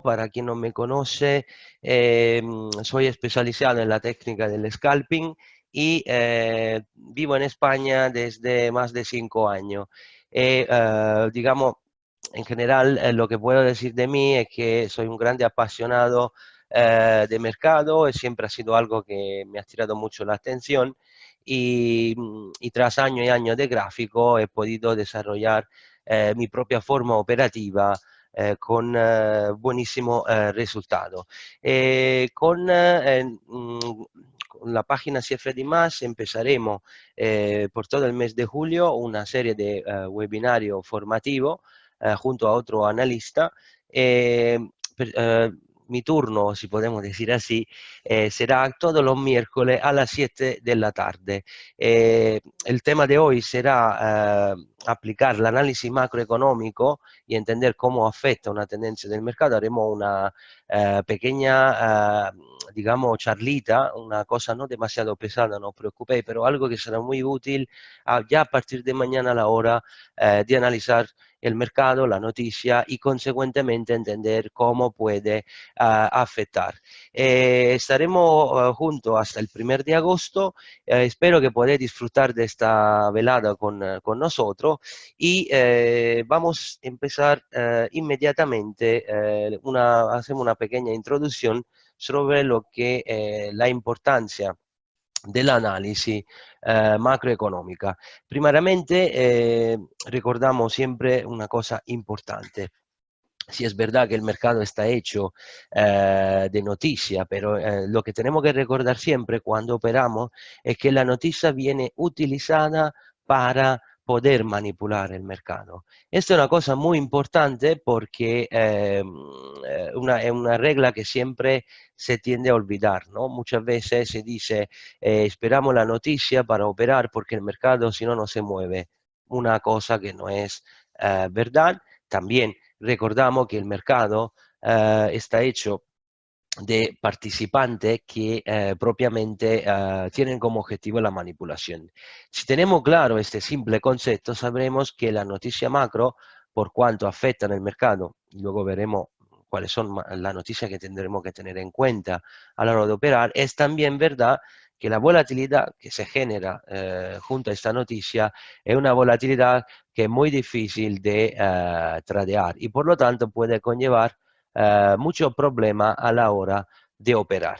para quien no me conoce, soy especializado en la técnica del scalping y vivo en España desde más de 5 años. Digamos, en general, lo que puedo decir de mí es que soy un grande apasionado de mercado, y siempre ha sido algo que me ha tirado mucho la atención y tras años y años de gráfico he podido desarrollar mi propia forma operativa con buenísimo resultado. Con la página CFD Más empezaremos por todo el mes de julio una serie de webinarios formativos junto a otro analista. Per, mi turno, si podemos decir así, será todos los miércoles a las 7 de la tarde. El tema de hoy será aplicar el análisis macroeconómico y entender cómo afecta una tendencia del mercado. Haremos una pequeña, digamos, charlita, una cosa no demasiado pesada, no os preocupéis, pero algo que será muy útil ya a partir de mañana a la hora de analizar el mercado, la noticia y consecuentemente entender cómo puede afectar. Estaremos juntos hasta el 1 de agosto. Espero que podáis disfrutar de esta velada con nosotros y vamos a empezar inmediatamente. Hacemos una pequeña introducción sobre lo que la importancia dell'analisi macroeconomica. Primariamente recordamos siempre una cosa importante. Sí, es verdad que el mercado está hecho de noticia, pero lo que tenemos que recordar siempre cuando operamos es que la noticia viene utilizada para poder manipular el mercado. Esto es una cosa muy importante porque es una regla que siempre se tiende a olvidar, ¿no? Muchas veces se dice esperamos la noticia para operar porque el mercado si no no se mueve. Una cosa que no es verdad. También recordamos que el mercado está hecho de participantes que propiamente tienen como objetivo la manipulación. Si tenemos claro este simple concepto, sabremos que la noticia macro, por cuanto afectan el mercado, y luego veremos cuáles son las noticias que tendremos que tener en cuenta a la hora de operar, es también verdad que la volatilidad que se genera junto a esta noticia es una volatilidad que es muy difícil de tradear y por lo tanto puede conllevar mucho problema a la hora de operar.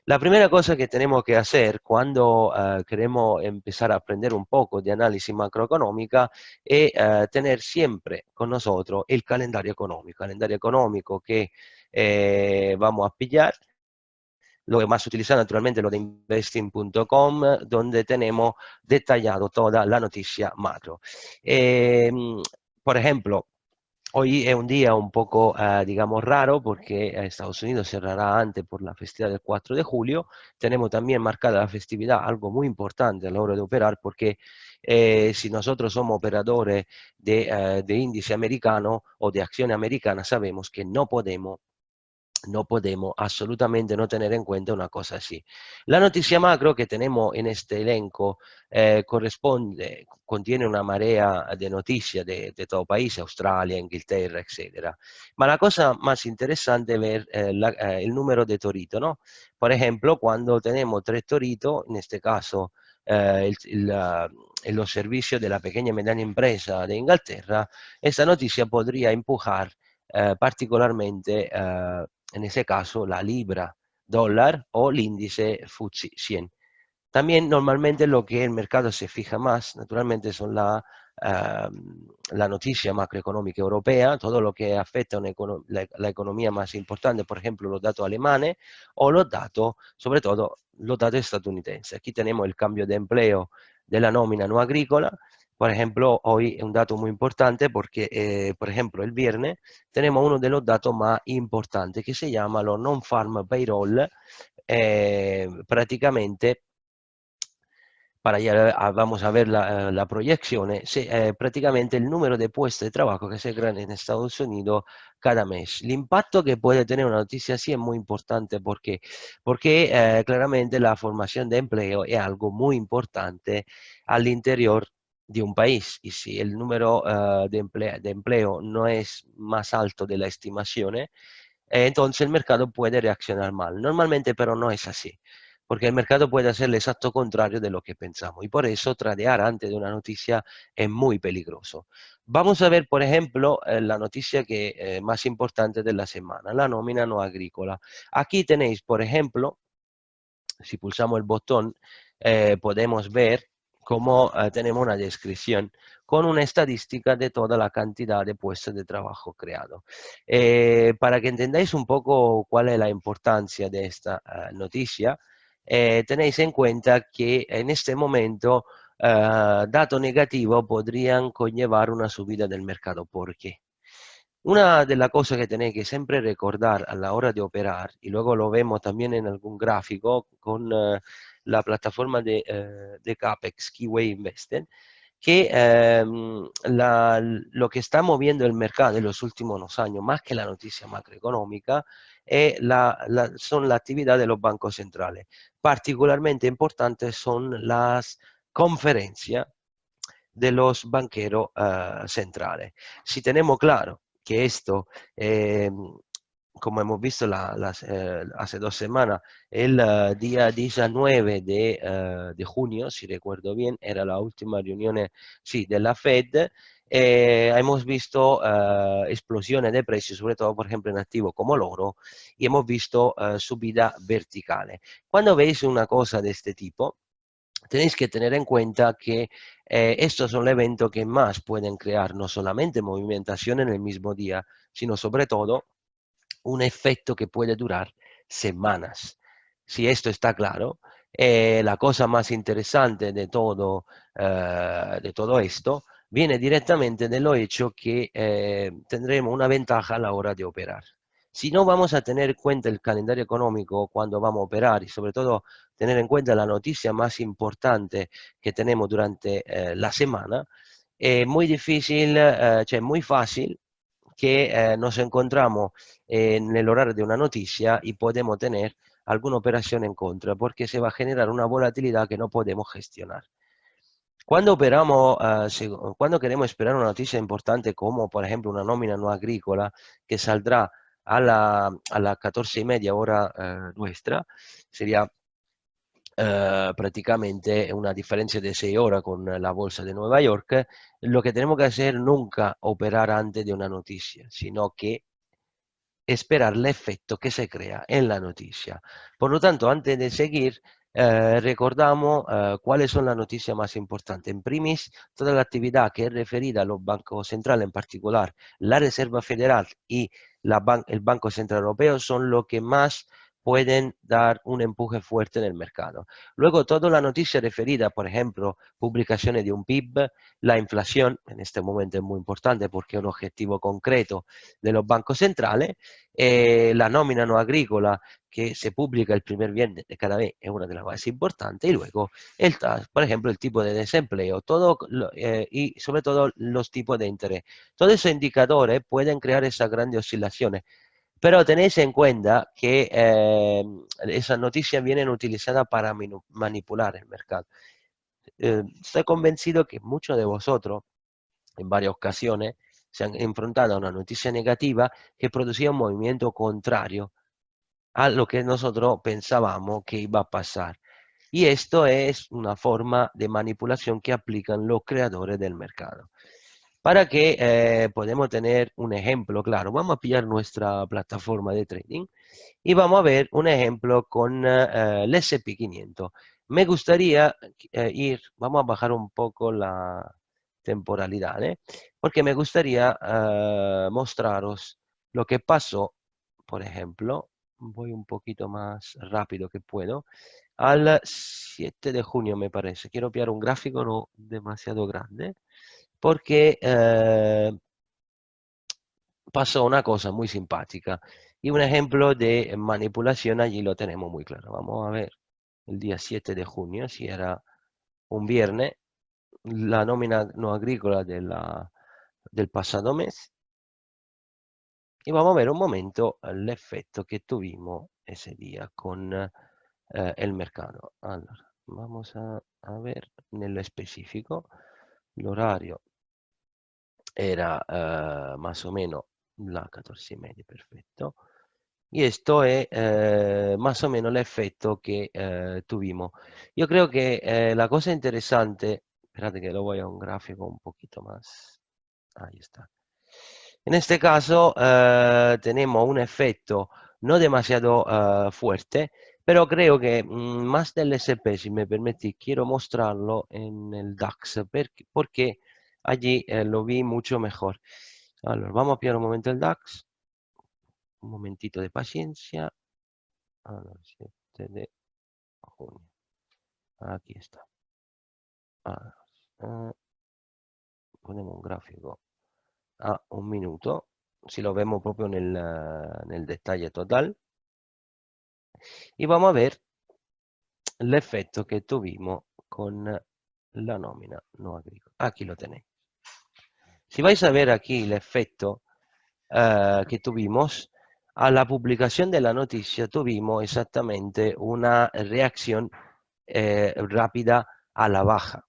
La primera cosa que tenemos que hacer cuando queremos empezar a aprender un poco de análisis macroeconómica es tener siempre con nosotros el calendario económico que vamos a pillar. Lo que más utilizado naturalmente es lo de investing.com, donde tenemos detallado toda la noticia macro. Por ejemplo, hoy es un día un poco, digamos, raro porque Estados Unidos cerrará antes por la festividad del 4 de julio. Tenemos también marcada la festividad, algo muy importante a la hora de operar, porque si nosotros somos operadores de índice americano o de acción americana, sabemos que no podemos absolutamente no tener en cuenta una cosa así. La noticia macro que tenemos en este elenco contiene una marea de noticias de todo país, Australia, Inglaterra, etc. Ma la cosa más interesante es ver el número de toritos, ¿no? Por ejemplo, cuando tenemos 3 toritos, en este caso los servicios de la pequeña y mediana empresa de Inglaterra, esta noticia podría empujar particolarmente en ese caso la libra dólar o el índice FTSE 100. También normalmente lo que el mercado se fija más, naturalmente, son la noticia macroeconómica europea, todo lo que afecta a la economía más importante, por ejemplo, los datos alemanes o los datos, sobre todo, los datos estadounidenses. Aquí tenemos el cambio de empleo de la nómina no agrícola. Por ejemplo, hoy es un dato muy importante porque, por ejemplo, el viernes tenemos uno de los datos más importantes que se llama los non-farm payroll. Prácticamente para allá vamos a ver la proyección, prácticamente el número de puestos de trabajo que se crean en Estados Unidos cada mes. El impacto que puede tener una noticia así es muy importante porque claramente la formación de empleo es algo muy importante al interior de un país y si el número de empleo no es más alto de la estimación, entonces el mercado puede reaccionar mal. Normalmente pero no es así, porque el mercado puede hacer el exacto contrario de lo que pensamos y por eso tradear antes de una noticia es muy peligroso. Vamos a ver, por ejemplo, la noticia que, más importante de la semana, la nómina no agrícola. Aquí tenéis, por ejemplo, si pulsamos el botón, podemos ver cómo tenemos una descripción con una estadística de toda la cantidad de puestos de trabajo creados. Para que entendáis un poco cuál es la importancia de esta noticia, tenéis en cuenta que en este momento datos negativos podrían conllevar una subida del mercado. ¿Por qué? Una de las cosas que tenéis que siempre recordar a la hora de operar, y luego lo vemos también en algún gráfico con la plataforma de Capex, Keyway Invested, que lo que está moviendo el mercado en los últimos años, más que la noticia macroeconómica, son la actividad de los bancos centrales. Particularmente importantes son las conferencias de los banqueros centrales. Si tenemos claro que esto, como hemos visto hace 2 semanas, el día 19 de junio, si recuerdo bien, era la última reunión sí, de la Fed, hemos visto explosiones de precios, sobre todo, por ejemplo, en activos como el oro, y hemos visto subida verticales. Cuando veis una cosa de este tipo, tenéis que tener en cuenta que estos son los eventos que más pueden crear no solamente movimentación en el mismo día, sino sobre todo un efecto que puede durar semanas. Si esto está claro, la cosa más interesante de todo esto viene directamente de lo hecho que tendremos una ventaja a la hora de operar. Si no vamos a tener en cuenta el calendario económico cuando vamos a operar y sobre todo tener en cuenta la noticia más importante que tenemos durante la semana, es muy difícil, cioè muy fácil que nos encontramos en el horario de una noticia y podemos tener alguna operación en contra porque se va a generar una volatilidad que no podemos gestionar. Cuando operamos, cuando queremos esperar una noticia importante como por ejemplo una nómina no agrícola que saldrá a las 14:30 hora nuestra, sería prácticamente una diferencia de 6 horas con la bolsa de Nueva York, lo que tenemos que hacer nunca operar antes de una noticia, sino que esperar el efecto que se crea en la noticia. Por lo tanto, antes de seguir, recordamos cuáles son las noticias más importantes. En primis, toda la actividad que es referida a los bancos centrales, en particular la Reserva Federal y el Banco Central Europeo, son lo que más pueden dar un empuje fuerte en el mercado. Luego, toda la noticia referida, por ejemplo, publicaciones de un PIB, la inflación, en este momento es muy importante porque es un objetivo concreto de los bancos centrales, la nómina no agrícola que se publica el primer viernes de cada mes es una de las más importantes, y luego, por ejemplo, el tipo de desempleo y sobre todo los tipos de interés. Todos esos indicadores pueden crear esas grandes oscilaciones, pero tenéis en cuenta que esas noticias vienen utilizadas para manipular el mercado. Estoy convencido que muchos de vosotros en varias ocasiones se han enfrentado a una noticia negativa que producía un movimiento contrario a lo que nosotros pensábamos que iba a pasar. Y esto es una forma de manipulación que aplican los creadores del mercado. Para que podamos tener un ejemplo claro, vamos a pillar nuestra plataforma de trading y vamos a ver un ejemplo con el S&P 500. Me gustaría vamos a bajar un poco la temporalidad, porque me gustaría mostraros lo que pasó, por ejemplo, voy un poquito más rápido que puedo, al 7 de junio me parece. Quiero pillar un gráfico no demasiado grande, porque pasó una cosa muy simpática y un ejemplo de manipulación allí lo tenemos muy claro. Vamos a ver el día 7 de junio, si era un viernes, la nómina no agrícola del pasado mes, y vamos a ver un momento l'effetto che tuvimos ese día con el mercado. Allora, vamos a ver nello specifico, l'orario era más o menos la 14:30, perfecto. Y esto es más o menos el efecto que tuvimos. Yo creo que la cosa interesante, espérate que lo voy a un gráfico un poquito más. Ahí está. En este caso tenemos un efecto no demasiado fuerte, pero creo que más del SP, si me permitís, quiero mostrarlo en el DAX, porque allí lo vi mucho mejor. Allora, vamos a pillar un momento el DAX, un momentito de paciencia. Allora, 7 de junio, aquí está. Allora, eh, ponemos un gráfico a un minuto, si lo vemos proprio nel detalle total, y vamos a ver l'effetto che tuvimos con la nómina no agrícola. Aquí lo tenéis. Si vais a ver aquí el efecto que tuvimos, a la publicación de la noticia tuvimos exactamente una reacción rápida a la baja.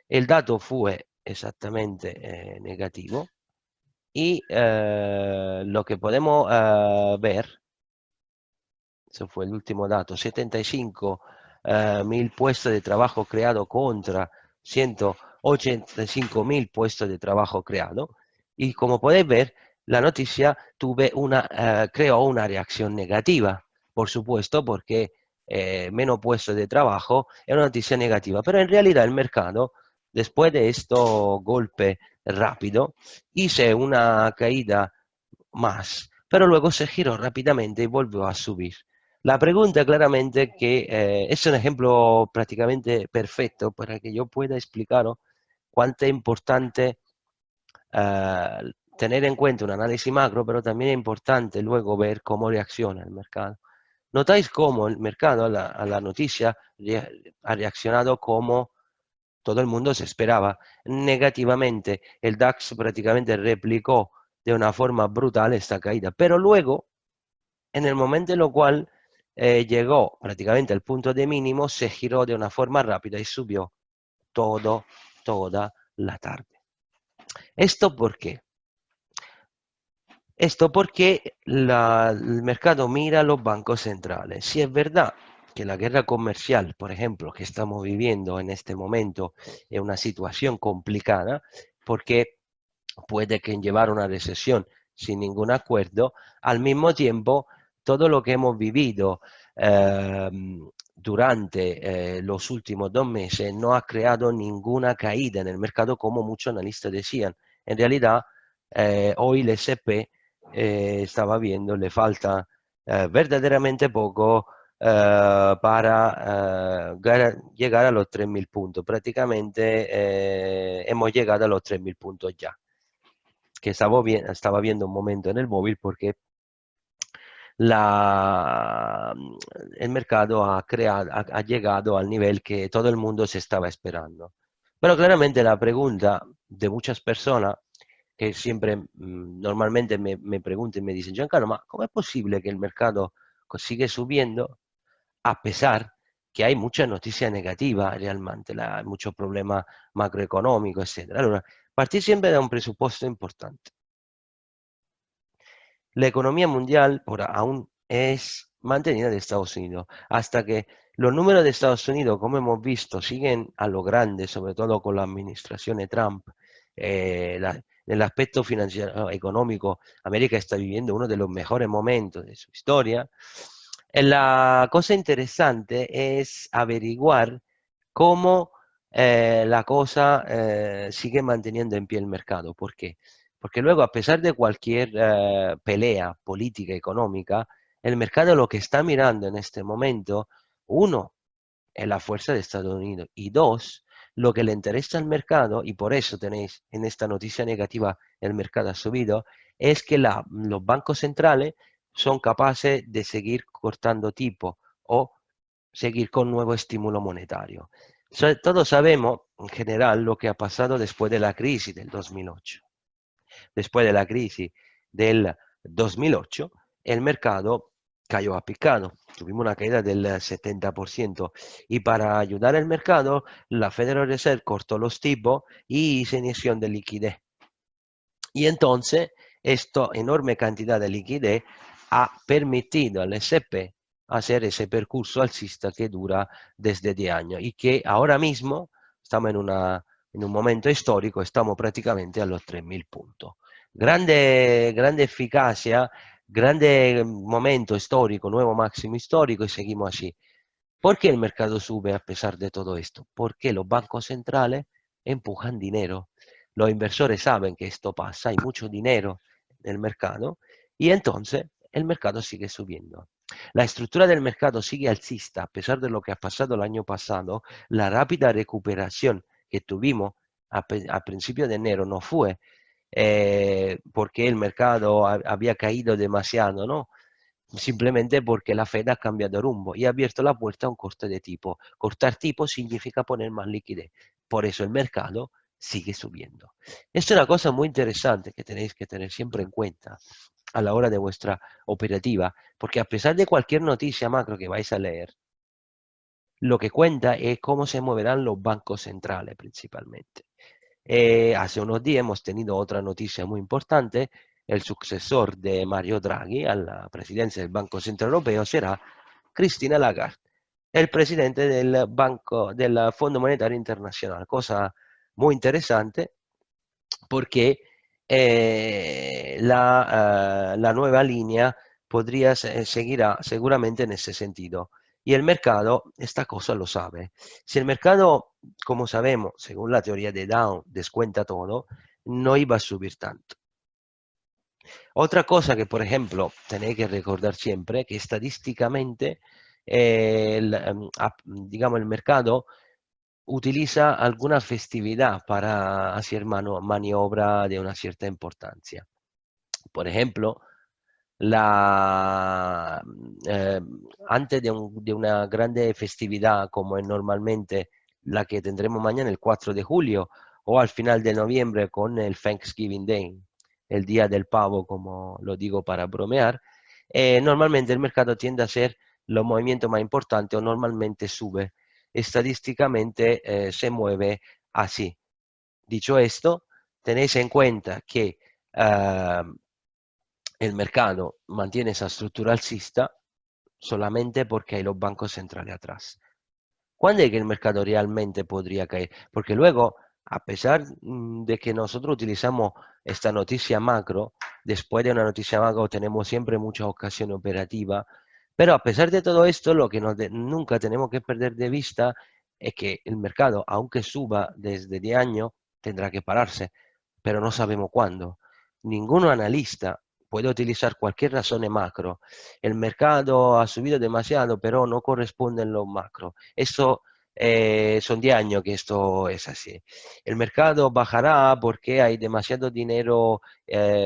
El dato fue exactamente negativo y lo que podemos ver, eso fue el último dato, 75 mil puestos de trabajo creados contra 185 mil puestos de trabajo creados. Y como podéis ver, la noticia creó una reacción negativa, por supuesto, porque menos puestos de trabajo es una noticia negativa. Pero en realidad el mercado, después de este golpe rápido, hizo una caída más, pero luego se giró rápidamente y volvió a subir. La pregunta claramente que es un ejemplo prácticamente perfecto para que yo pueda explicaros cuánto es importante tener en cuenta un análisis macro, pero también es importante luego ver cómo reacciona el mercado. Notáis cómo el mercado a la noticia ha reaccionado como todo el mundo se esperaba. Negativamente, el DAX prácticamente replicó de una forma brutal esta caída, pero luego, en el momento en lo cual llegó prácticamente al punto de mínimo, se giró de una forma rápida y subió toda la tarde. ¿Esto por qué? Esto porque el mercado mira a los bancos centrales. Si es verdad que la guerra comercial, por ejemplo, que estamos viviendo en este momento, es una situación complicada, porque puede que llevar a una recesión sin ningún acuerdo, al mismo tiempo, todo lo que hemos vivido durante los últimos 2 meses no ha creado ninguna caída en el mercado, como muchos analistas decían. En realidad, hoy el SP estaba viendo, le falta verdaderamente poco para llegar a los 3.000 puntos. Prácticamente hemos llegado a los 3.000 puntos ya. Que estaba viendo un momento en el móvil porque el mercado ha llegado al nivel que todo el mundo se estaba esperando. Pero claramente la pregunta de muchas personas que siempre normalmente me preguntan y me dicen, Giancarlo, ma ¿cómo es posible que el mercado sigue subiendo a pesar que hay muchas noticias negativas realmente, muchos problemas macroeconómicos, etcétera? Allora, partir siempre da un presupuesto importante. La economía mundial por aún es mantenida de Estados Unidos, hasta que los números de Estados Unidos, como hemos visto, siguen a lo grande, sobre todo con la administración de Trump. En el aspecto financiero económico, América está viviendo uno de los mejores momentos de su historia. La cosa interesante es averiguar cómo la cosa sigue manteniendo en pie el mercado. ¿Por qué? Porque luego, a pesar de cualquier pelea política, económica, el mercado lo que está mirando en este momento, uno, es la fuerza de Estados Unidos y dos, lo que le interesa al mercado, y por eso tenéis en esta noticia negativa el mercado ha subido, es que los bancos centrales son capaces de seguir cortando tipo o seguir con nuevo estímulo monetario. Todos sabemos en general lo que ha pasado después de la crisis del 2008. Después de la crisis del 2008, el mercado cayó a picado. Tuvimos una caída del 70%. Y para ayudar al mercado, la Federal Reserve cortó los tipos y hizo emisión de liquidez. Y entonces, esta enorme cantidad de liquidez ha permitido al S&P hacer ese percurso alcista que dura desde 10 años y que ahora mismo estamos en un momento histórico, estamos prácticamente a los 3.000 puntos. Grande eficacia, grande momento histórico, nuevo máximo histórico y seguimos así. ¿Por qué el mercado sube a pesar de todo esto? Porque los bancos centrales empujan dinero. Los inversores saben que esto pasa, hay mucho dinero en el mercado y entonces el mercado sigue subiendo. La estructura del mercado sigue alcista a pesar de lo que ha pasado el año pasado. La rápida recuperación que tuvimos a principio de enero no fue porque el mercado había caído demasiado, ¿no? Simplemente porque la Fed ha cambiado rumbo y ha abierto la puerta a un corte de tipo. Cortar tipo significa poner más liquidez. Por eso el mercado sigue subiendo. Esto es una cosa muy interesante que tenéis que tener siempre en cuenta a la hora de vuestra operativa, porque a pesar de cualquier noticia macro que vais a leer, lo que cuenta es cómo se moverán los bancos centrales principalmente. Hace unos días hemos tenido otra noticia muy importante. El sucesor de Mario Draghi a la presidencia del Banco Central Europeo será Christine Lagarde, el presidente del Fondo Monetario Internacional. Cosa muy interesante porque la nueva línea podría seguirá seguramente en ese sentido. Y el mercado esta cosa lo sabe. Si el mercado, como sabemos, según la teoría de Dow, descuenta todo, no iba a subir tanto. Otra cosa que, por ejemplo, tenéis que recordar siempre, que estadísticamente, digamos, el mercado utiliza alguna festividad para hacer maniobra de una cierta importancia. Por ejemplo, la, eh, antes de una grande festividad como es normalmente la que tendremos mañana, el 4 de julio, o al final de noviembre con el Thanksgiving Day, el Día del Pavo, como lo digo para bromear, normalmente el mercado tiende a ser los movimientos más importantes o normalmente sube. Estadísticamente se mueve así. Dicho esto, tenéis en cuenta que el mercado mantiene esa estructura alcista solamente porque hay los bancos centrales atrás. ¿Cuándo es que el mercado realmente podría caer? Porque luego, a pesar de que nosotros utilizamos esta noticia macro, después de una noticia macro tenemos siempre muchas ocasiones operativas, pero a pesar de todo esto, lo que nunca tenemos que perder de vista es que el mercado, aunque suba desde 10 años, tendrá que pararse, pero no sabemos cuándo. Ningún analista puede utilizar cualquier razón macro. El mercado ha subido demasiado, pero no corresponde en los macro. Eso son 10 años que esto es así. El mercado bajará porque hay demasiado dinero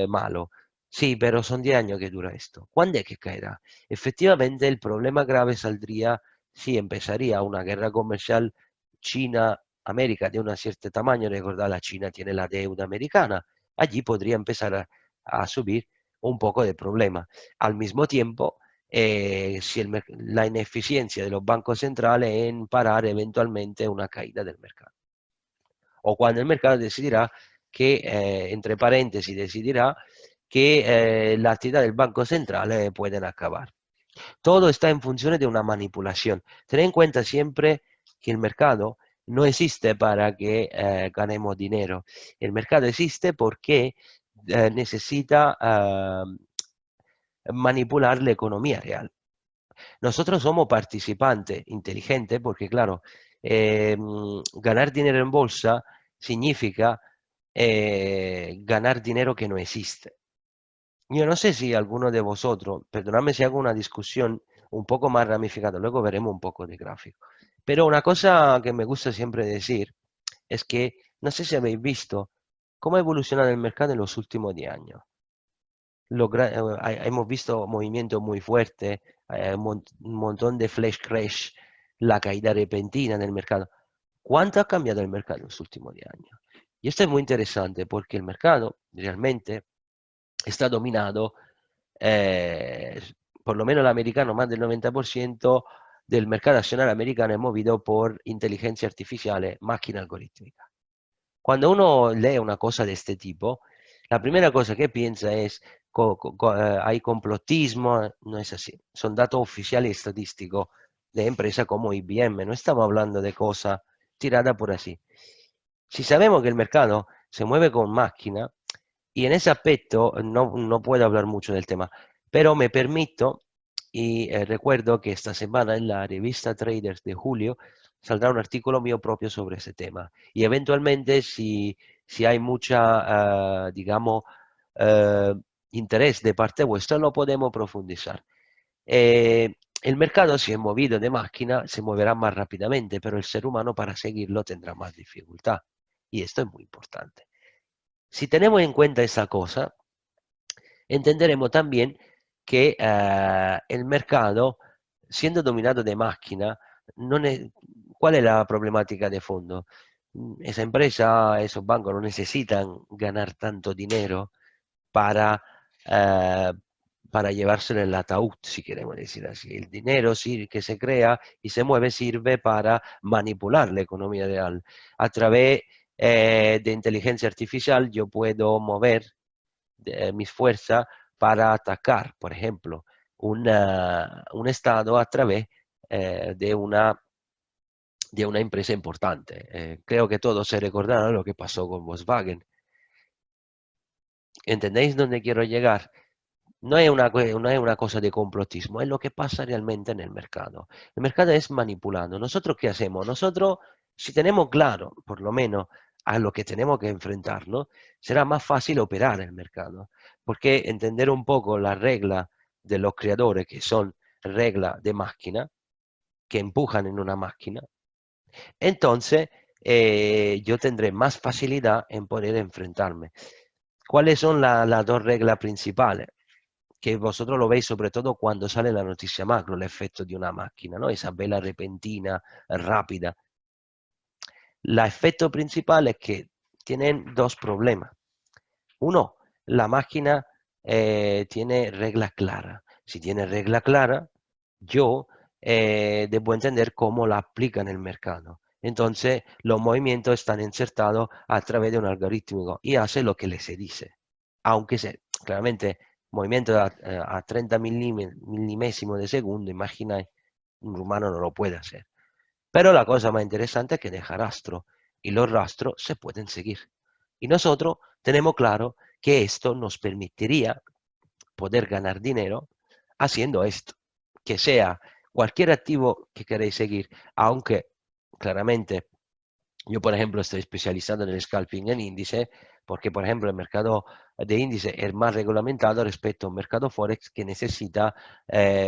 malo. Sí, pero son 10 años que dura esto. ¿Cuándo es que caerá? Efectivamente, el problema grave saldría si empezaría una guerra comercial China-América de un cierto tamaño. Recordad, la China tiene la deuda americana. Allí podría empezar a subir un poco de problema. Al mismo tiempo, si la ineficiencia de los bancos centrales en parar eventualmente una caída del mercado. O cuando el mercado decidirá que, entre paréntesis, decidirá que la actividad del Banco Central pueden acabar. Todo está en función de una manipulación. Ten en cuenta siempre que el mercado no existe para que ganemos dinero. El mercado existe porque necesita manipular la economía real. Nosotros somos participantes inteligentes porque, claro, ganar dinero en bolsa significa ganar dinero que no existe. Yo no sé si alguno de vosotros, perdonadme si hago una discusión un poco más ramificada, luego veremos un poco de gráfico. Pero una cosa que me gusta siempre decir es que no sé si habéis visto cómo ha evolucionado el mercado en los últimos 10 años. Hemos visto movimientos muy fuertes, un montón de flash crash, la caída repentina del mercado. ¿Cuánto ha cambiado el mercado en los últimos 10 años? Y esto es muy interesante porque el mercado realmente está dominado, eh, por lo menos el americano, más del 90% del mercado accionario americano es movido por inteligencia artificial, máquina algorítmica. Cuando uno lee una cosa de este tipo, la primera cosa que piensa es hay complotismo, no es así. Son datos oficiales y estadísticos de empresas como IBM, no estamos hablando de cosas tiradas por así. Si sabemos que el mercado se mueve con máquina, y en ese aspecto no puedo hablar mucho del tema, pero me permito y recuerdo que esta semana en la revista Traders de julio saldrá un artículo mío propio sobre ese tema. Y eventualmente si hay mucha, digamos, eh, interés de parte vuestra, lo podemos profundizar. El mercado, si es movido de máquina, se moverá más rápidamente, pero el ser humano para seguirlo tendrá más dificultad. Y esto es muy importante. Si tenemos en cuenta esa cosa, entenderemos también que el mercado, siendo dominado de máquina, ¿cuál es la problemática de fondo? Esa empresa, esos bancos no necesitan ganar tanto dinero para, eh, para llevárselo en el ataúd, si queremos decir así. El dinero sí, que se crea y se mueve sirve para manipular la economía real. A través de inteligencia artificial yo puedo mover mis fuerzas para atacar, por ejemplo, un estado a través de una empresa importante. Creo que todos se recordarán lo que pasó con Volkswagen. ¿Entendéis dónde quiero llegar? No es una cosa de complotismo, es lo que pasa realmente en el mercado. El mercado es manipulado. ¿Nosotros qué hacemos? Nosotros, si tenemos claro, por lo menos, a lo que tenemos que enfrentarnos, será más fácil operar el mercado. Porque entender un poco las reglas de los creadores, que son reglas de máquina, que empujan en una máquina, entonces yo tendré más facilidad en poder enfrentarme. ¿Cuáles son las dos reglas principales? Que vosotros lo veis sobre todo cuando sale la noticia macro, el efecto de una máquina, ¿no? Esa vela repentina, rápida. El efecto principal es que tienen dos problemas. Uno, la máquina tiene reglas claras. Si tiene regla clara, yo debo entender cómo la aplica en el mercado. Entonces, los movimientos están insertados a través de un algoritmo y hace lo que le se dice. Aunque claramente movimiento a 30 milésimos de segundo, imagina, un humano no lo puede hacer. Pero la cosa más interesante es que deja rastro y los rastros se pueden seguir. Y nosotros tenemos claro que esto nos permitiría poder ganar dinero haciendo esto, que sea cualquier activo que queréis seguir, aunque claramente yo, por ejemplo, estoy especializado en el scalping en índice, porque, por ejemplo, el mercado de índice es más reglamentado respecto a un mercado forex que necesita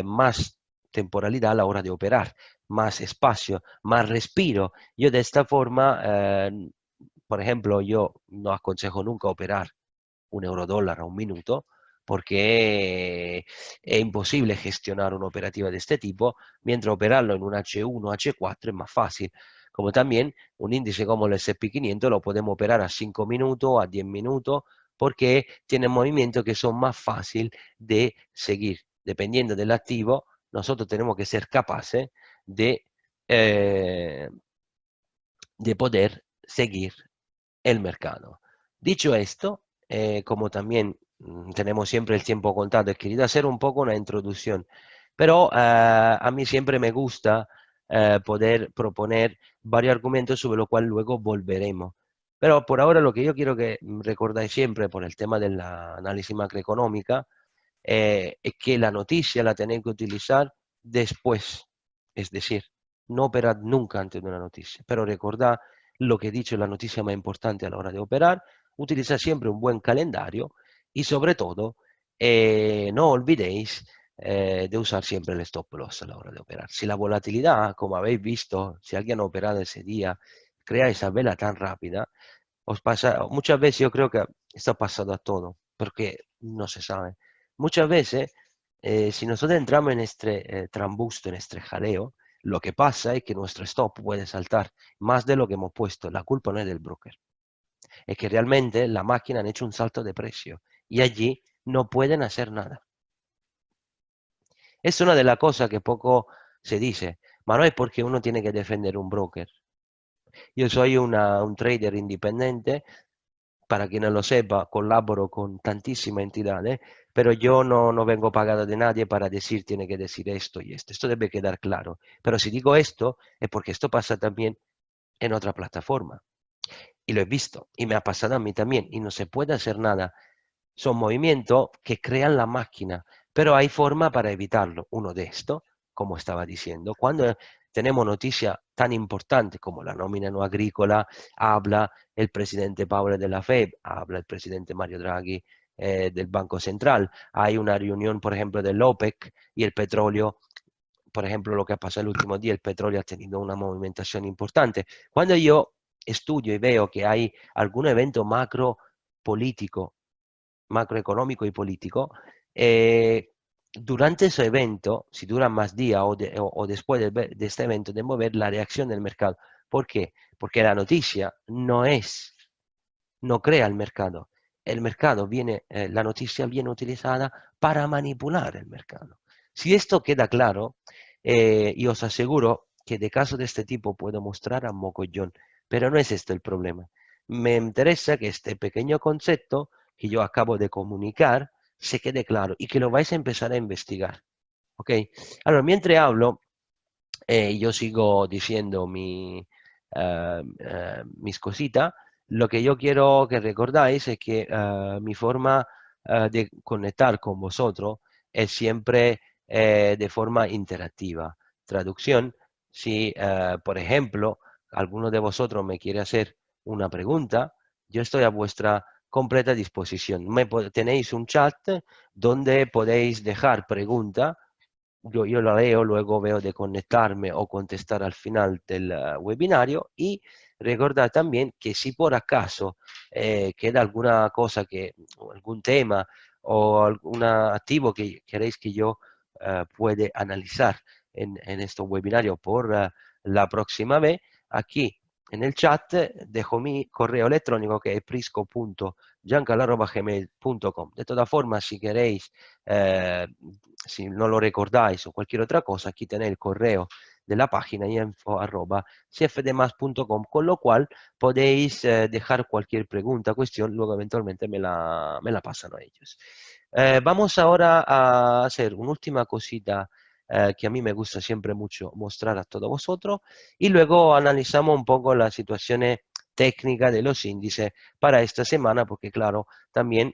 más temporalidad a la hora de operar, más espacio, más respiro. Yo de esta forma, por ejemplo, yo no aconsejo nunca operar un euro dólar a un minuto, porque es imposible gestionar una operativa de este tipo, mientras operarlo en un H1, H4 es más fácil. Como también un índice como el S&P 500 lo podemos operar a 5 minutos, a 10 minutos, porque tiene movimientos que son más fáciles de seguir. Dependiendo del activo, nosotros tenemos que ser capaces eh, de poder seguir el mercado. Dicho esto, como también tenemos siempre el tiempo contado, he querido hacer un poco una introducción, pero a mí siempre me gusta poder proponer varios argumentos sobre los cuales luego volveremos. Pero por ahora lo que yo quiero que recordáis siempre por el tema del análisis macroeconómica es que la noticia la tenéis que utilizar después, es decir, no operad nunca antes de una noticia, pero recordad lo que he dicho es la noticia más importante a la hora de operar, utiliza siempre un buen calendario y sobre todo no olvidéis de usar siempre el stop loss a la hora de operar. Si la volatilidad, como habéis visto, si alguien ha operado ese día, crea esa vela tan rápida, os pasa, muchas veces yo creo que esto ha pasado a todo, porque no se sabe. Muchas veces, si nosotros entramos en este trambusto, en este jaleo, lo que pasa es que nuestro stop puede saltar más de lo que hemos puesto. La culpa no es del broker, es que realmente la máquina han hecho un salto de precio y allí no pueden hacer nada. Es una de las cosas que poco se dice, pero no es porque uno tiene que defender un broker. Yo soy un trader independiente. Para quien no lo sepa, colaboro con tantísimas entidades, pero yo no vengo pagado de nadie para decir tiene que decir esto y esto. Esto debe quedar claro. Pero si digo esto es porque esto pasa también en otra plataforma. Y lo he visto y me ha pasado a mí también y no se puede hacer nada. Son movimientos que crean la máquina, pero hay forma para evitarlo. Uno de estos, como estaba diciendo, cuando tenemos noticias tan importantes como la nómina no agrícola, habla el presidente Powell de la Fed, habla el presidente Mario Draghi del Banco Central, hay una reunión, por ejemplo, del OPEC y el petróleo, por ejemplo, lo que ha pasado el último día, el petróleo ha tenido una movimentación importante. Cuando yo estudio y veo que hay algún evento macro político, macroeconómico y político, durante ese evento, si dura más días o después de este evento, debemos ver la reacción del mercado. ¿Por qué? Porque la noticia no crea el mercado. El mercado viene, la noticia viene utilizada para manipular el mercado. Si esto queda claro, y os aseguro que de casos de este tipo puedo mostrar a mogollón, pero no es este el problema. Me interesa que este pequeño concepto que yo acabo de comunicar se quede claro y que lo vais a empezar a investigar. ¿Ok? Ahora, mientras hablo, yo sigo diciendo mis cositas. Lo que yo quiero que recordáis es que mi forma de conectar con vosotros es siempre de forma interactiva. Traducción, si por ejemplo alguno de vosotros me quiere hacer una pregunta, yo estoy a vuestra completa disposición. Tenéis un chat donde podéis dejar preguntas, yo la leo, luego veo de conectarme o contestar al final del webinario, y recordad también que si por acaso queda alguna cosa, algún tema o algún activo que queréis que yo puede analizar en este webinario por la próxima vez, aquí en el chat dejo mi correo electrónico, que es prisco.giancarlo@gmail.com. De todas formas, si queréis, si no lo recordáis o cualquier otra cosa, aquí tenéis el correo de la página info@cfdmas.com, con lo cual podéis dejar cualquier pregunta, cuestión, luego eventualmente me la pasan a ellos. Vamos ahora a hacer una última cosita que a mí me gusta siempre mucho mostrar a todos vosotros, y luego analizamos un poco las situaciones técnicas de los índices para esta semana, porque claro, también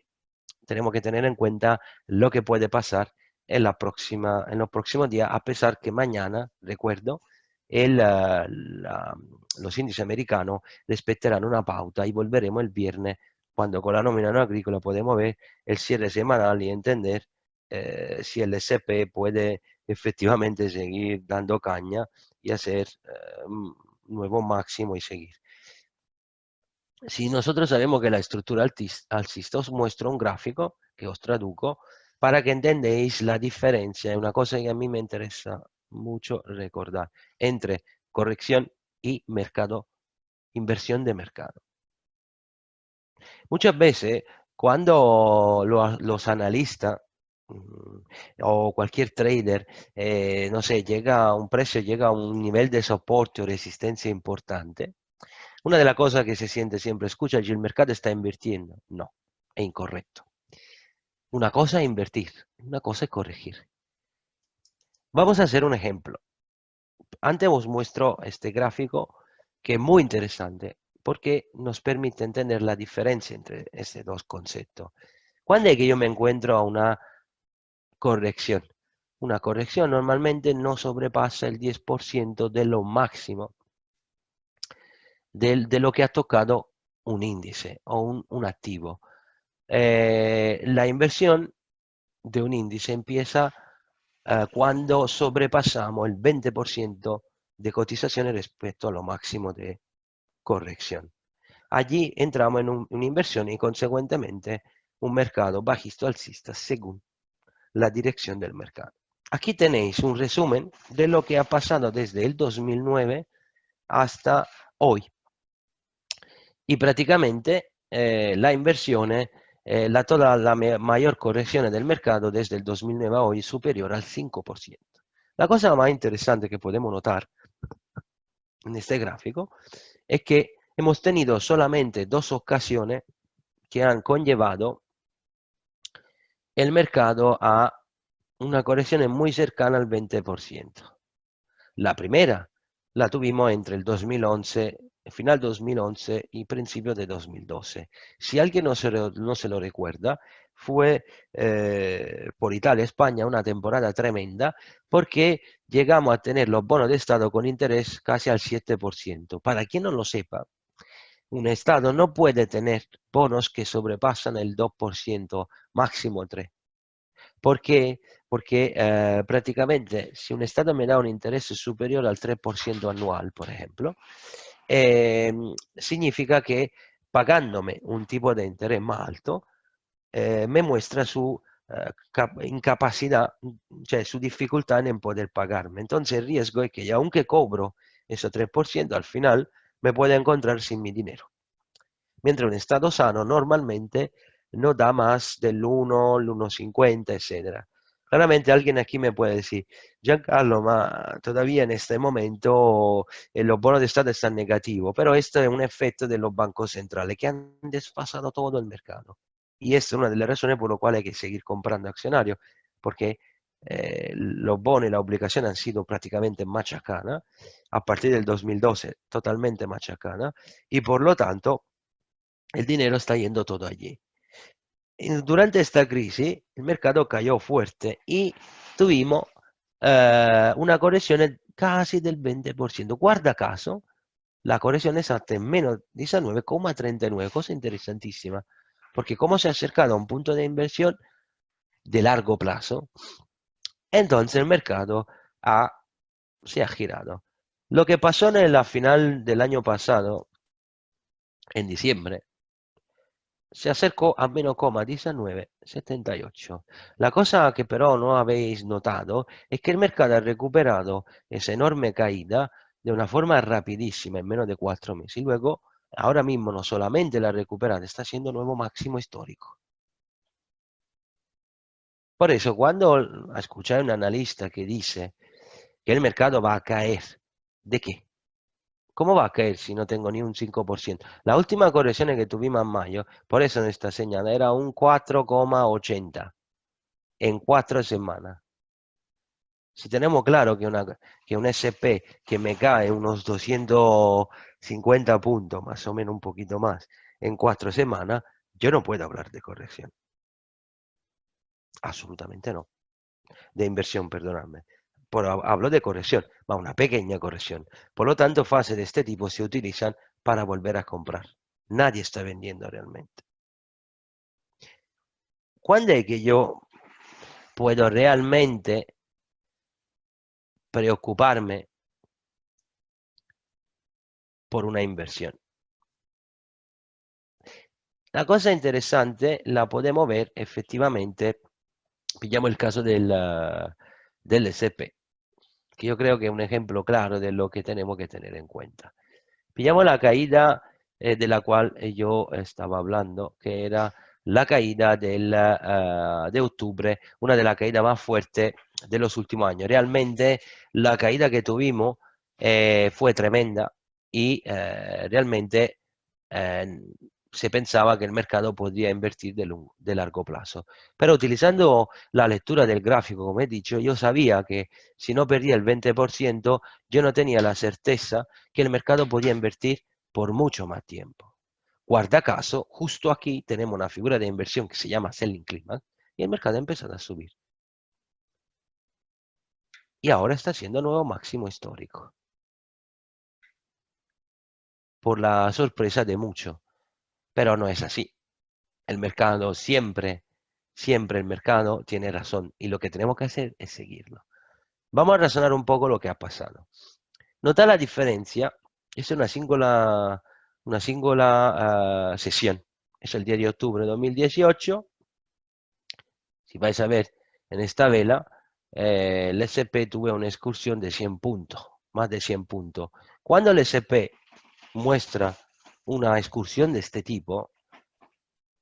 tenemos que tener en cuenta lo que puede pasar en los próximos días, a pesar que mañana, recuerdo, los índices americanos respetarán una pauta y volveremos el viernes, cuando con la nómina no agrícola podemos ver el cierre semanal y entender si el S&P puede efectivamente seguir dando caña y hacer un nuevo máximo y seguir. Si nosotros sabemos que la estructura alcista, os muestro un gráfico que os traduzco para que entendáis la diferencia, es una cosa que a mí me interesa mucho recordar, entre corrección y mercado, inversión de mercado. Muchas veces, cuando los analistas o cualquier trader, no sé, llega a un precio, llega a un nivel de soporte o resistencia importante, una de las cosas que se siente siempre, escucha, el mercado está invirtiendo. No, es incorrecto. Una cosa es invertir, una cosa es corregir. Vamos a hacer un ejemplo. Antes os muestro este gráfico, que es muy interesante porque nos permite entender la diferencia entre estos dos conceptos. ¿Cuándo es que yo me encuentro a una corrección? Una corrección normalmente no sobrepasa el 10% de lo máximo de lo que ha tocado un índice o un activo. La inversión de un índice empieza cuando sobrepasamos el 20% de cotizaciones respecto a lo máximo de corrección. Allí entramos en una inversión y consecuentemente un mercado bajista o alcista según la dirección del mercado. Aquí tenéis un resumen de lo que ha pasado desde el 2009 hasta hoy. Y prácticamente la inversión, toda la mayor corrección del mercado desde el 2009 a hoy es superior al 5%. La cosa más interesante que podemos notar en este gráfico es que hemos tenido solamente dos ocasiones que han conllevado el mercado a una corrección muy cercana al 20%. La primera la tuvimos entre el 2011, final 2011 y principio de 2012. Si alguien no se lo recuerda, fue por Italia, España, una temporada tremenda porque llegamos a tener los bonos de Estado con interés casi al 7%. Para quien no lo sepa, un Estado no puede tener bonos que sobrepasan el 2%, máximo 3%. ¿Por qué? Porque prácticamente si un Estado me da un interés superior al 3% anual, por ejemplo, significa que pagándome un tipo de interés más alto, me muestra su incapacidad, cioè su dificultad en poder pagarme. Entonces el riesgo es que aunque cobro ese 3%, al final me pueda encontrar sin mi dinero. Mientras un Estado sano normalmente no da más del 1, el 1,50, etc. Claramente alguien aquí me puede decir, Giancarlo, ma todavía en este momento los bonos de Estado están negativos, pero esto es un efecto de los bancos centrales que han desfasado todo el mercado. Y esta es una de las razones por las cuales hay que seguir comprando accionarios, porque los bonos y las obligaciones han sido prácticamente machacadas a partir del 2012, totalmente machacadas, y por lo tanto el dinero está yendo todo allí. Durante esta crisis el mercado cayó fuerte y tuvimos una corrección casi del 20%. Guarda caso, la corrección exacta en menos 19,39, cosa interesantísima, porque como se ha acercado a un punto de inversión de largo plazo, entonces el mercado se ha girado. Lo que pasó en la final del año pasado, en diciembre, se acercó a menos 19,78. La cosa que pero no habéis notado es que el mercado ha recuperado esa enorme caída de una forma rapidísima en menos de 4 meses. Y luego, ahora mismo no solamente la ha recuperado, está haciendo nuevo máximo histórico. Por eso, cuando escucháis a un analista que dice que el mercado va a caer, ¿de qué? ¿Cómo va a caer si no tengo ni un 5%? La última corrección que tuvimos en mayo, por eso no está señalada, era un 4,80 en 4 semanas. Si tenemos claro que un SP que me cae unos 250 puntos, más o menos un poquito más, en 4 semanas, yo no puedo hablar de corrección. Absolutamente no. De inversión, perdonadme. Hablo de corrección, va una pequeña corrección. Por lo tanto, fases de este tipo se utilizan para volver a comprar. Nadie está vendiendo realmente. ¿Cuándo es que yo puedo realmente preocuparme por una inversión? La cosa interesante la podemos ver efectivamente, pillamos el caso del SP, que yo creo que es un ejemplo claro de lo que tenemos que tener en cuenta. Pillamos la caída de la cual yo estaba hablando, que era la caída de octubre, una de las caídas más fuertes de los últimos años. Realmente la caída que tuvimos fue tremenda y realmente se pensaba que el mercado podría invertir de largo plazo. Pero utilizando la lectura del gráfico, como he dicho, yo sabía que si no perdía el 20%, yo no tenía la certeza que el mercado podía invertir por mucho más tiempo. Guarda caso, justo aquí tenemos una figura de inversión que se llama Selling Climax y el mercado ha empezado a subir. Y ahora está haciendo nuevo máximo histórico. Por la sorpresa de muchos. Pero no es así. El mercado siempre el mercado tiene razón y lo que tenemos que hacer es seguirlo. Vamos a razonar un poco lo que ha pasado. Nota la diferencia, es una singola sesión, es el 10 de octubre de 2018. Si vais a ver en esta vela, el SP tuvo una excursión de 100 puntos, más de 100 puntos. Cuando el SP muestra una excursión de este tipo,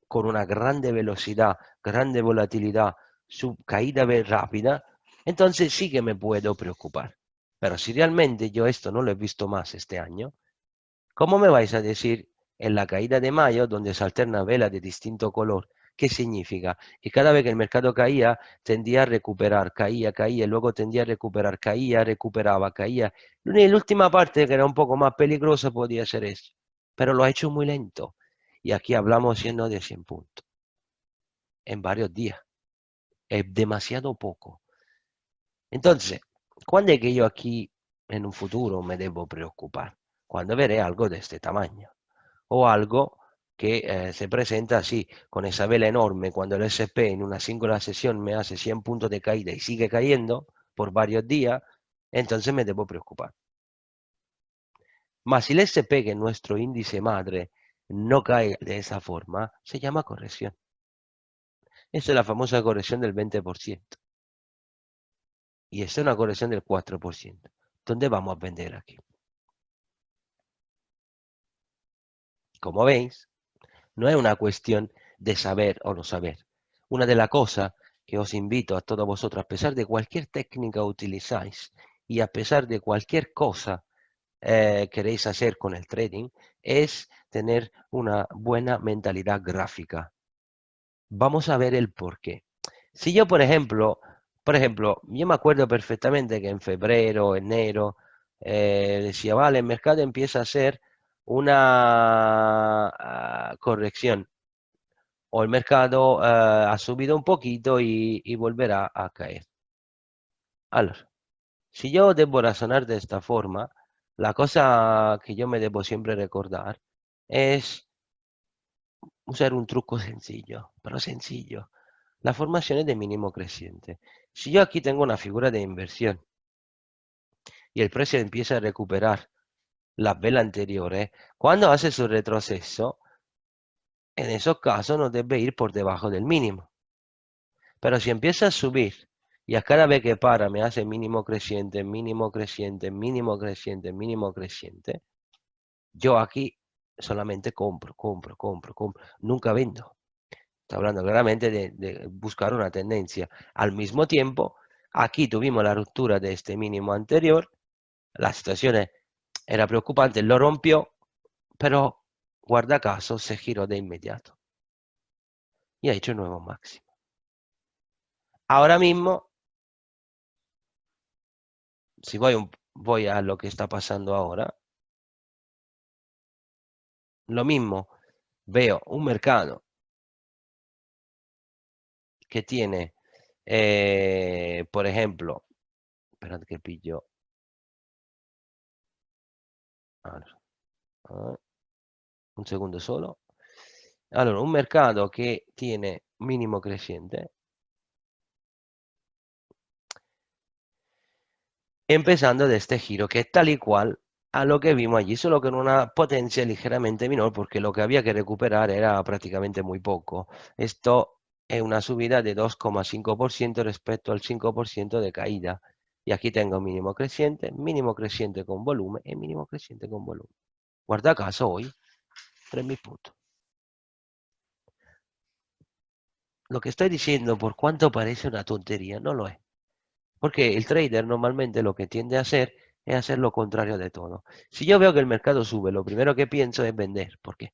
con una grande velocidad, grande volatilidad, su caída rápida, entonces sí que me puedo preocupar. Pero si realmente yo esto no lo he visto más este año, ¿cómo me vais a decir en la caída de mayo, donde se alterna vela de distinto color, ¿Qué significa? Que cada vez que el mercado caía, tendía a recuperar, caía, caía, luego tendía a recuperar, caía, recuperaba, caía. La última parte, que era un poco más peligrosa, podía ser eso, pero lo ha hecho muy lento. Y aquí hablamos siendo de 100 puntos en varios días. Es demasiado poco. Entonces, ¿cuándo es que yo aquí en un futuro me debo preocupar? Cuando veré algo de este tamaño o algo que se presenta así, con esa vela enorme, cuando el SP en una singular sesión me hace 100 puntos de caída y sigue cayendo por varios días, entonces me debo preocupar. Mas si el SP, que es nuestro índice madre, no cae de esa forma, se llama corrección. Esa es la famosa corrección del 20%. Y esta es una corrección del 4%. ¿Dónde vamos a vender aquí? Como veis, no es una cuestión de saber o no saber. Una de las cosas que os invito a todos vosotros, a pesar de cualquier técnica utilizáis y a pesar de cualquier cosa queréis hacer con el trading, es tener una buena mentalidad gráfica. Vamos a ver el por qué. Si yo, por ejemplo, yo me acuerdo perfectamente que en febrero, enero, decía, vale, el mercado empieza a hacer una corrección o el mercado ha subido un poquito y volverá a caer. Ahora, si yo debo razonar de esta forma, la cosa que yo me debo siempre recordar es usar un truco sencillo, pero sencillo. La formación es de mínimo creciente. Si yo aquí tengo una figura de inversión y el precio empieza a recuperar las velas anteriores, cuando hace su retroceso, en esos casos no debe ir por debajo del mínimo. Pero si empieza a subir y a cada vez que para me hace mínimo creciente, mínimo creciente, mínimo creciente, mínimo creciente, yo aquí solamente compro, compro, compro, compro. Nunca vendo. Está hablando claramente de buscar una tendencia. Al mismo tiempo, aquí tuvimos la ruptura de este mínimo anterior. La situación era preocupante, lo rompió, pero guarda caso, se giró de inmediato y ha hecho un nuevo máximo. Ahora mismo, si voy a lo que está pasando ahora, lo mismo, veo un mercado que tiene, por ejemplo, esperad que pillo, un segundo solo. Allora, un mercado che tiene mínimo creciente, empezando de este giro, que es tal y cual a lo que vimos allí, solo con una potencia ligeramente menor, porque lo que había que recuperar era prácticamente muy poco. Esto es una subida de 2,5% respecto al 5% de caída. Y aquí tengo mínimo creciente con volumen y mínimo creciente con volumen. Guarda caso hoy, 3.000 puntos. Lo que estoy diciendo, por cuanto parece una tontería, no lo es. Porque el trader normalmente lo que tiende a hacer es hacer lo contrario de todo. Si yo veo que el mercado sube, lo primero que pienso es vender. ¿Por qué?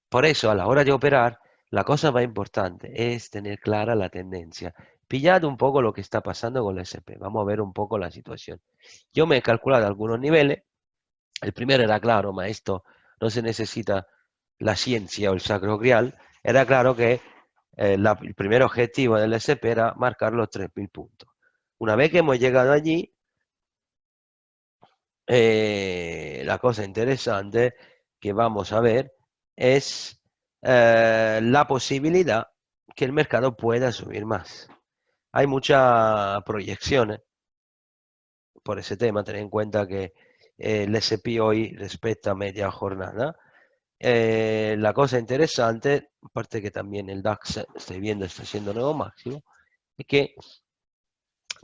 Por eso, a la hora de operar, la cosa más importante es tener clara la tendencia. Pillad un poco lo que está pasando con el SP. Vamos a ver un poco la situación. Yo me he calculado algunos niveles. El primero era claro, ma esto no se necesita la ciencia o el sacro grial. Era claro que el primer objetivo del SP era marcar los 3.000 puntos. Una vez que hemos llegado allí, la cosa interesante que vamos a ver es la posibilidad que el mercado pueda subir más. Hay muchas proyecciones por ese tema. Ten en cuenta que el S&P hoy respecta a media jornada. La cosa interesante, aparte que también el DAX, estoy viendo, está haciendo nuevo máximo, es que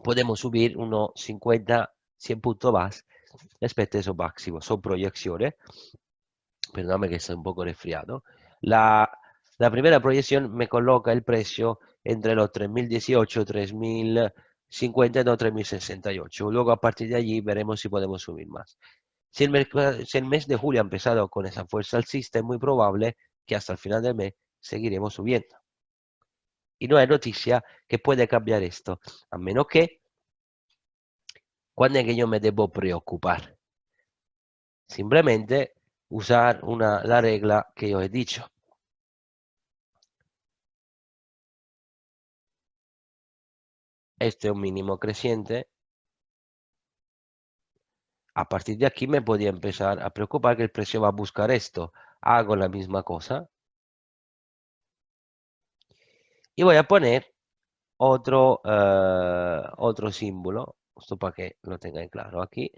podemos subir unos 50, 100 puntos más respecto a esos máximos. Son proyecciones. Perdóname que estoy un poco resfriado. La primera proyección me coloca el precio entre los 3.018, 3.050 y los 3.068. Luego a partir de allí veremos si podemos subir más. Si el mes de julio ha empezado con esa fuerza alcista, es muy probable que hasta el final del mes seguiremos subiendo. Y no hay noticia que puede cambiar esto, a menos que, ¿cuándo es que yo me debo preocupar? Simplemente usar la regla que yo he dicho. Este es un mínimo creciente. A partir de aquí me podía empezar a preocupar que el precio va a buscar esto. Hago la misma cosa. Y voy a poner otro símbolo. Esto para que lo tengan claro aquí.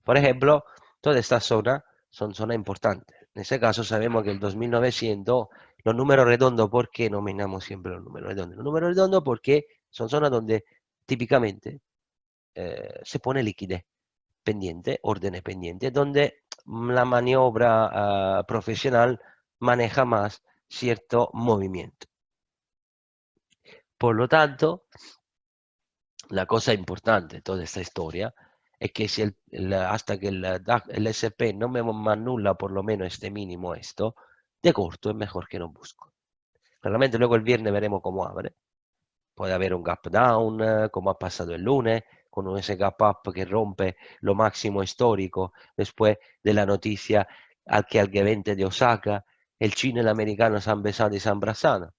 Por ejemplo, toda esta zona son zonas importantes. En ese caso sabemos que el 2900, los números redondos, ¿por qué nominamos siempre los números redondos? Los números redondos porque son zonas donde típicamente se pone liquidez pendiente, órdenes pendientes, donde la maniobra profesional maneja más cierto movimiento. Por lo tanto, la cosa importante de toda esta historia es que si hasta que el SP no me anula por lo menos este mínimo, esto, de corto es mejor que no busco. Claramente luego el viernes veremos cómo abre. Puede haber un gap down, como ha pasado el lunes, con ese gap up que rompe lo máximo histórico después de la noticia al que al G20 de Osaka, el chino y el americano se han besado y se han abrazado.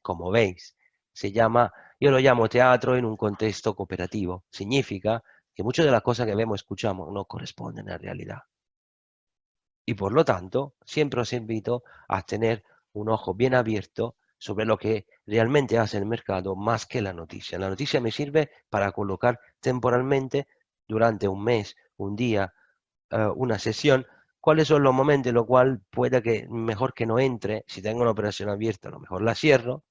Como veis, yo lo llamo teatro en un contexto cooperativo. Significa que muchas de las cosas que vemos, escuchamos, no corresponden a la realidad. Y por lo tanto, siempre os invito a tener un ojo bien abierto sobre lo que realmente hace el mercado más que la noticia. La noticia me sirve para colocar temporalmente durante un mes, un día, una sesión, cuáles son los momentos en los cuales pueda que mejor que no entre, si tengo una operación abierta, a lo mejor la cierro,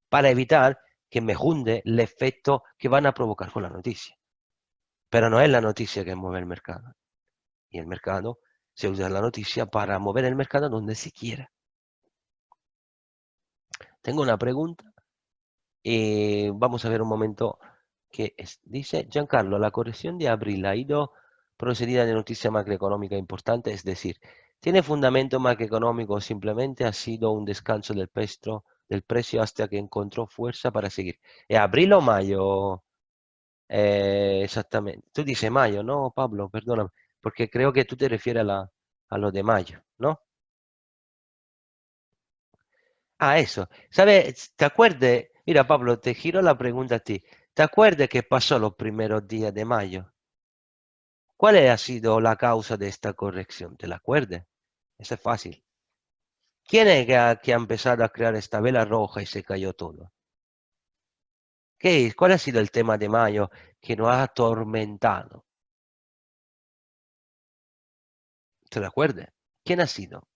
para evitar que me junde el efecto que van a provocar con la noticia. Pero no es la noticia que mueve el mercado. Y el mercado se usa la noticia para mover el mercado donde se quiera. Tengo una pregunta y vamos a ver un momento que dice Giancarlo, la corrección de abril ha ido procedida de noticia macroeconómica importante, es decir, ¿tiene fundamento macroeconómico o simplemente ha sido un descanso del precio hasta que encontró fuerza para seguir? ¿Es abril o mayo? Exactamente. Tú dices mayo, ¿no, Pablo? Perdóname, porque creo que tú te refieres a lo de mayo, ¿no? Ah, eso. ¿Sabes? ¿Te acuerdas? Mira, Pablo, te giro la pregunta a ti. ¿Te acuerdas qué pasó los primeros días de mayo? ¿Cuál ha sido la causa de esta corrección? ¿Te la acuerdas? Eso es fácil. ¿Quién es que ha empezado a crear esta vela roja y se cayó todo? ¿Cuál ha sido el tema de mayo que nos ha atormentado? ¿Te lo acuerdas? ¿Quién ha sido?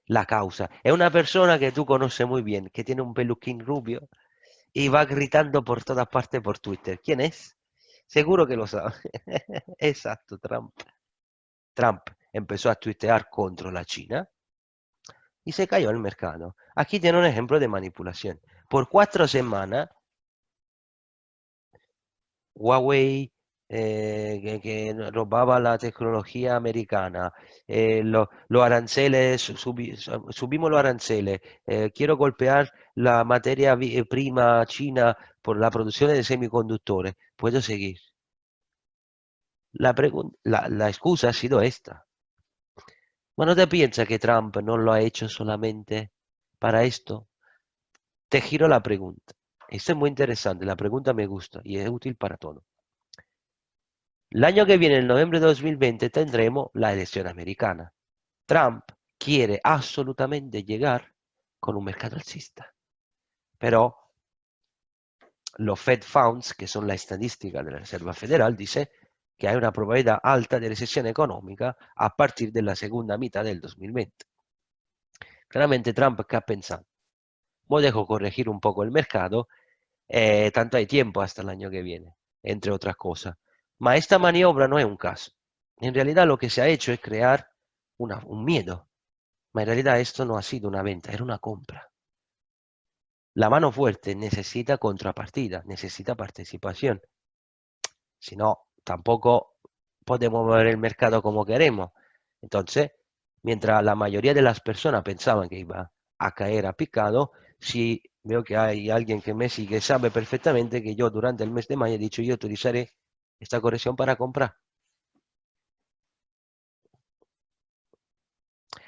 La causa. Es una persona que tú conoces muy bien, que tiene un peluquín rubio y va gritando por todas partes por Twitter. ¿Quién es? Seguro que lo sabes. Exacto, Trump. Trump empezó a tuitear contra la China y se cayó el mercado. Aquí tiene un ejemplo de manipulación. Por 4 semanas, Huawei, que robaba la tecnología americana, los aranceles, subimos los aranceles, quiero golpear la materia prima china por la producción de semiconductores. Puedo seguir. La excusa ha sido esta. ¿No te piensas que Trump no lo ha hecho solamente para esto? Te giro la pregunta. Esto es muy interesante, la pregunta me gusta y es útil para todo. El año que viene, en noviembre de 2020, tendremos la elección americana. Trump quiere absolutamente llegar con un mercado alcista, pero los Fed Funds, que son la estadística de la Reserva Federal, dice que hay una probabilidad alta de recesión económica a partir de la segunda mitad del 2020. Claramente Trump, ¿qué ha pensado? Mo dejo corregir un poco el mercado, tanto hay tiempo hasta el año que viene, entre otras cosas. Ma esta maniobra no es un caso. En realidad lo que se ha hecho es crear un miedo, ma en realidad esto no ha sido una venta, era una compra. La mano fuerte necesita contrapartida, necesita participación. Si no, tampoco podemos mover el mercado como queremos. Entonces, mientras la mayoría de las personas pensaban que iba a caer a picado si veo que hay alguien que me sigue, sabe perfectamente que yo durante el mes de mayo he dicho yo utilizaré esta corrección para comprar.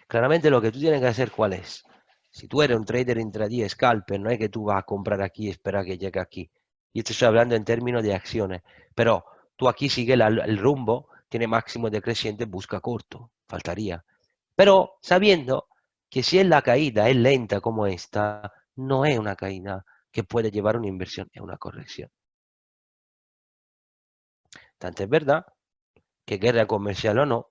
Claramente lo que tú tienes que hacer, ¿cuál es? Si tú eres un trader intradía scalper, no es que tú vas a comprar aquí y esperar que llegue aquí. Yo te estoy hablando en términos de acciones, pero tú aquí sigue el rumbo, tiene máximo decreciente, busca corto, faltaría. Pero sabiendo que si es la caída es lenta como esta, no es una caída que puede llevar una inversión, es una corrección. Tanto es verdad que guerra comercial o no,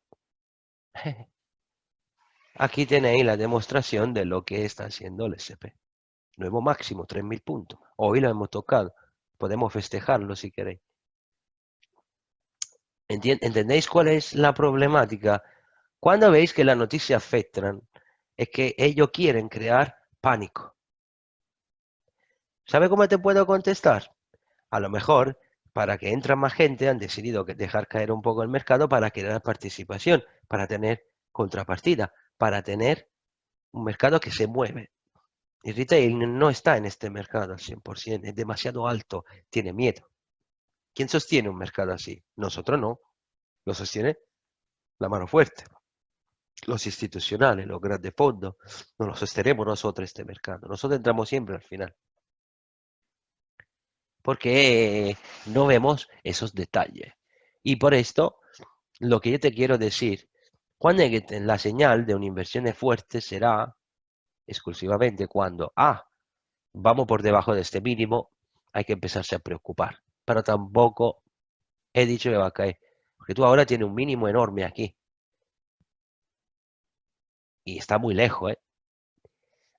aquí tenéis la demostración de lo que está haciendo el SP. Nuevo máximo, 3.000 puntos. Hoy lo hemos tocado. Podemos festejarlo si queréis. ¿Entendéis cuál es la problemática? Cuando veis que las noticias afectan, es que ellos quieren crear pánico. ¿Sabe cómo te puedo contestar? A lo mejor, para que entre más gente, han decidido dejar caer un poco el mercado para crear participación, para tener contrapartida, para tener un mercado que se mueve. El retail no está en este mercado al 100%, es demasiado alto, tiene miedo. ¿Quién sostiene un mercado así? Nosotros no, lo sostiene la mano fuerte, los institucionales, los grandes fondos, no lo sostenemos nosotros este mercado. Nosotros entramos siempre al final, porque no vemos esos detalles. Y por esto, lo que yo te quiero decir, cuando la señal de una inversión fuerte será exclusivamente cuando vamos por debajo de este mínimo, hay que empezarse a preocupar. Pero tampoco he dicho que va a caer, porque tú ahora tienes un mínimo enorme aquí y está muy lejos, ¿eh?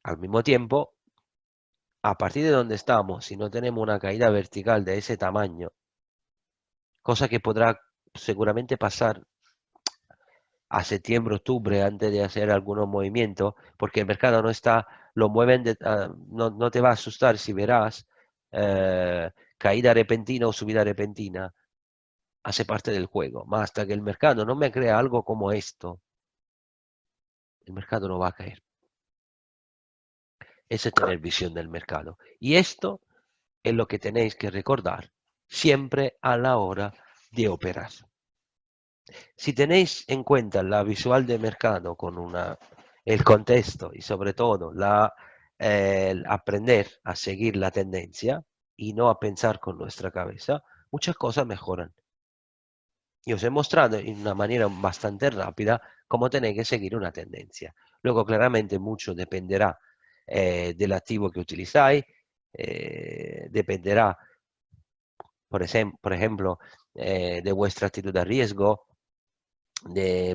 Al mismo tiempo, a partir de donde estamos, si no tenemos una caída vertical de ese tamaño, cosa que podrá seguramente pasar a septiembre, octubre, antes de hacer algunos movimientos, porque el mercado no está, lo mueven, no te va a asustar si verás caída repentina o subida repentina, hace parte del juego, más hasta que el mercado no me crea algo como esto, el mercado no va a caer. Ese es tener visión del mercado. Y esto es lo que tenéis que recordar siempre a la hora de operar. Si tenéis en cuenta la visual de mercado con el contexto y sobre todo el aprender a seguir la tendencia y no a pensar con nuestra cabeza, muchas cosas mejoran. Y os he mostrado en una manera bastante rápida cómo tenéis que seguir una tendencia. Luego, claramente, mucho dependerá del activo que utilizáis, dependerá, por ejemplo, de vuestra actitud de riesgo,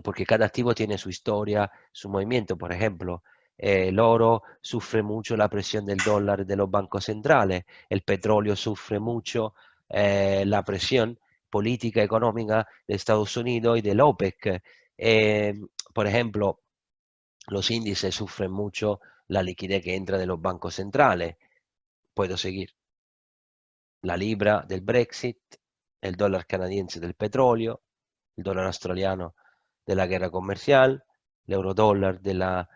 porque cada activo tiene su historia, su movimiento. Por ejemplo, el oro sufre mucho la presión del dólar de los bancos centrales, el petróleo sufre mucho la presión política económica de Estados Unidos y del OPEC. Eh, por ejemplo, los índices sufren mucho la liquidez que entra de los bancos centrales. Puedo seguir. La libra del Brexit, el dólar canadiense del petróleo, el dólar australiano de la guerra comercial, el eurodólar de la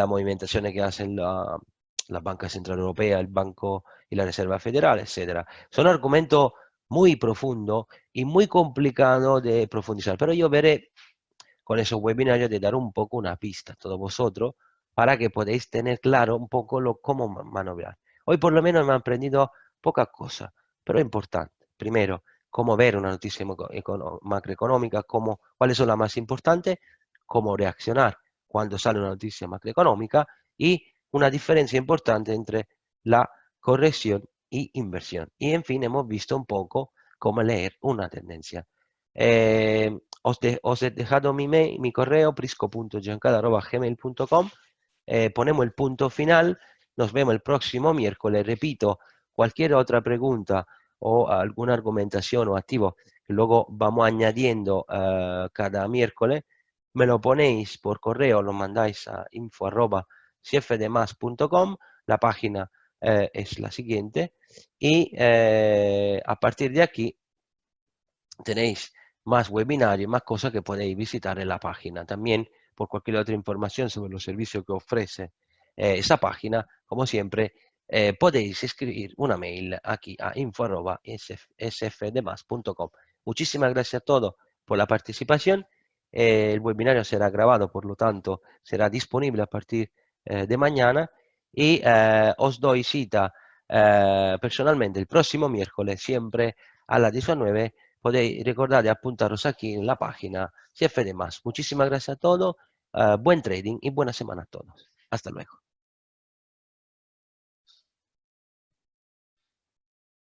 movimentación que hacen la Banca Central Europea, el Banco y la Reserva Federal, etcétera. Son argumentos muy profundos y muy complicados de profundizar, pero yo veré con esos webinarios de dar un poco una pista a todos vosotros para que podáis tener claro un poco cómo manobrar. Hoy por lo menos me han aprendido pocas cosas, pero importante. Primero, cómo ver una noticia macroeconómica, cuáles son las más importantes, cómo reaccionar cuando sale una noticia macroeconómica y una diferencia importante entre la corrección y inversión. Y en fin, hemos visto un poco cómo leer una tendencia. Os he dejado mi correo prisco.giancarlo@gmail.com. Ponemos el punto final. Nos vemos el próximo miércoles. Repito, cualquier otra pregunta o alguna argumentación o activo que luego vamos añadiendo cada miércoles, me lo ponéis por correo, lo mandáis a info@cfdemas.com. La página es la siguiente y a partir de aquí tenéis más webinarios, más cosas que podéis visitar en la página. También por cualquier otra información sobre los servicios que ofrece esa página, como siempre, podéis escribir una mail aquí a info@sfdemas.com. Muchísimas gracias a todos por la participación. El webinario será grabado, por lo tanto, será disponible a partir de mañana y os doy cita personalmente el próximo miércoles, siempre a las 19. Podéis recordar de apuntaros aquí en la página CFD+. Muchísimas gracias a todos, buen trading y buena semana a todos. Hasta luego.